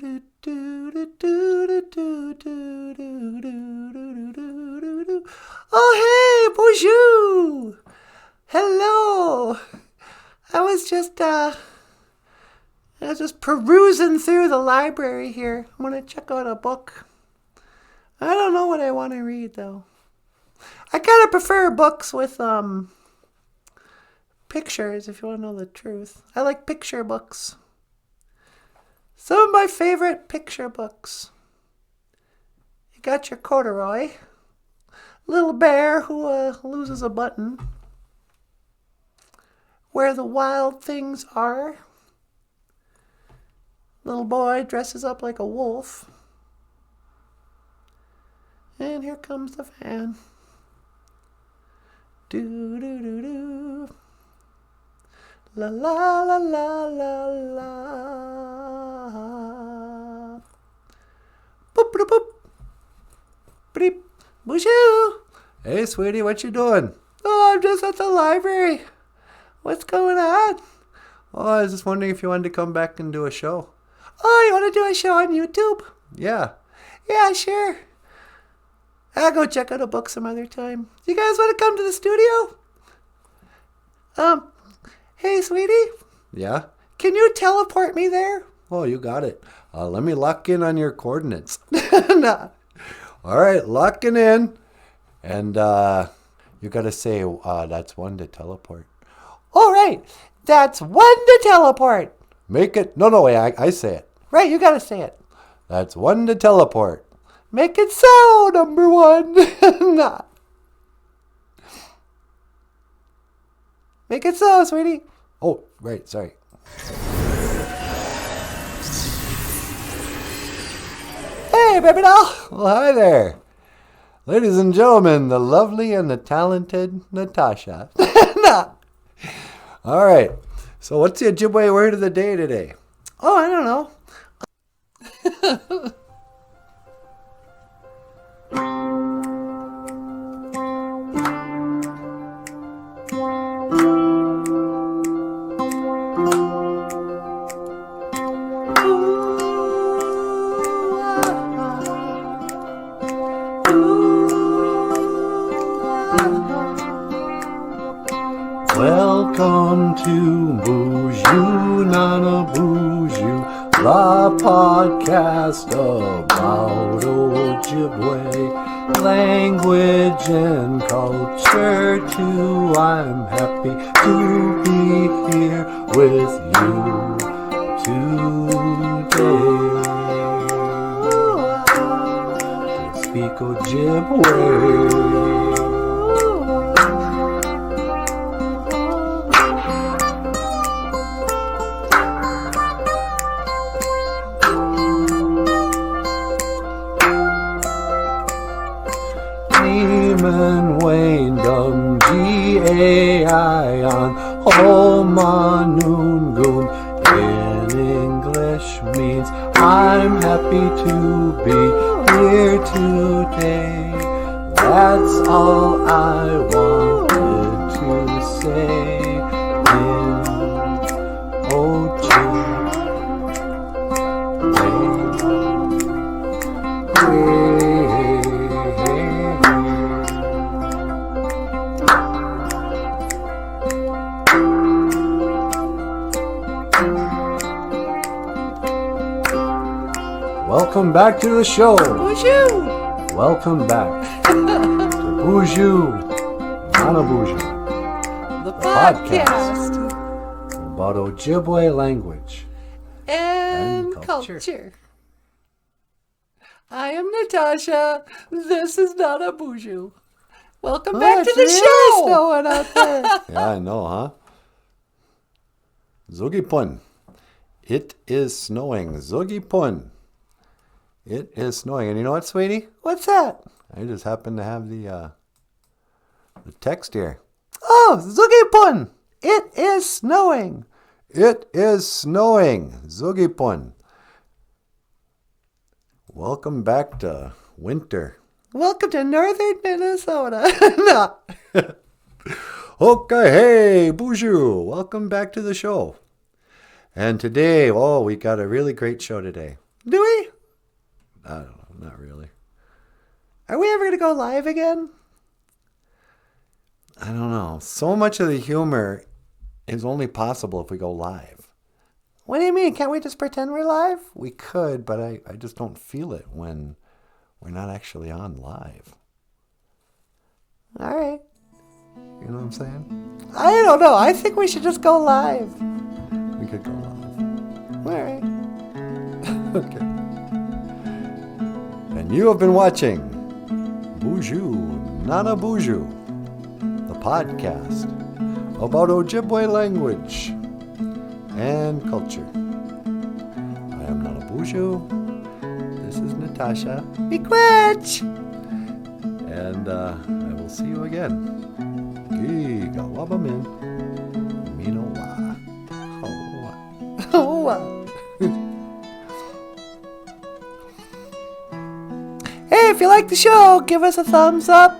Oh, hey, BOOZHOO! Hello! I was just perusing through the library here. I'm gonna check out a book. I don't know what I want to read though. I kind of prefer books with pictures, if you want to know the truth. I like picture books. Some of my favorite picture books. You got your corduroy. Little bear who loses a button. Where the Wild Things Are. Little boy dresses up like a wolf. And here comes the van. Do do do do. La la la la la la. Boop boop boop. Beep. BOOZHOO. Hey, sweetie, what you doing? Oh, I'm just at the library. What's going on? Oh, I was just wondering if you wanted to come back and do a show. Oh, you want to do a show on YouTube? Yeah. Yeah, sure. I'll go check out a book some other time. You guys want to come to the studio? Hey, sweetie. Yeah? Can you teleport me there? Oh, you got it. Let me lock in on your coordinates. No. All right, locking in. And you got to say, that's one to teleport. All right. That's one to teleport. Make it. No, wait, I say it. Right, you got to say it. That's one to teleport. Make it so, number one. Nah. Make it so, sweetie. Oh, right, sorry. Hey, baby doll. Well, hi there. Ladies and gentlemen, the lovely and the talented Natasha. Nah. All right. So what's the Ojibwe word of the day today? Oh, I don't know. Welcome to BOOZHOO, NANABOOZHOO, the podcast about Ojibwe language and culture too. I'm happy to be here with you today to speak Ojibwe. G-A-I-on Homanungun in English means I'm happy to be here today. That's all I wanted to say in Ojibwe. Welcome back to the show. BOOZHOO. Welcome back to BOOZHOO, NANABOOZHOO, The podcast about Ojibwe language and culture. I am Natasha. This is NANABOOZHOO. Welcome back to the show. Snowing out there. Yeah, I know, huh? Zugipun. It is snowing. Zugipun. It is snowing. And you know what, sweetie? What's that? I just happen to have the text here. Oh, Zugipun. It is snowing. It is snowing. Zugipun. Welcome back to winter. Welcome to northern Minnesota. No. Okay, hey, BOOZHOO. Welcome back to the show. And today, we got a really great show today. Do we? I don't know. Not really. Are we ever going to go live again? I don't know. So much of the humor is only possible if we go live. What do you mean? Can't we just pretend we're live? We could, but I just don't feel it when we're not actually on live. All right. You know what I'm saying? I don't know. I think we should just go live. We could go live. All right. Okay. And you have been watching BOOZHOO, NANABOOZHOO, the podcast about Ojibwe language and culture. I am NANABOOZHOO. This is Natasha. Miigwech! And I will see you again. Gigawabamin. Minowa. Hoa. Oh, Hey, if you like the show, give us a thumbs up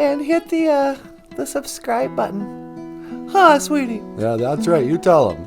and hit the subscribe button. Huh, sweetie? Yeah, that's right. You tell them.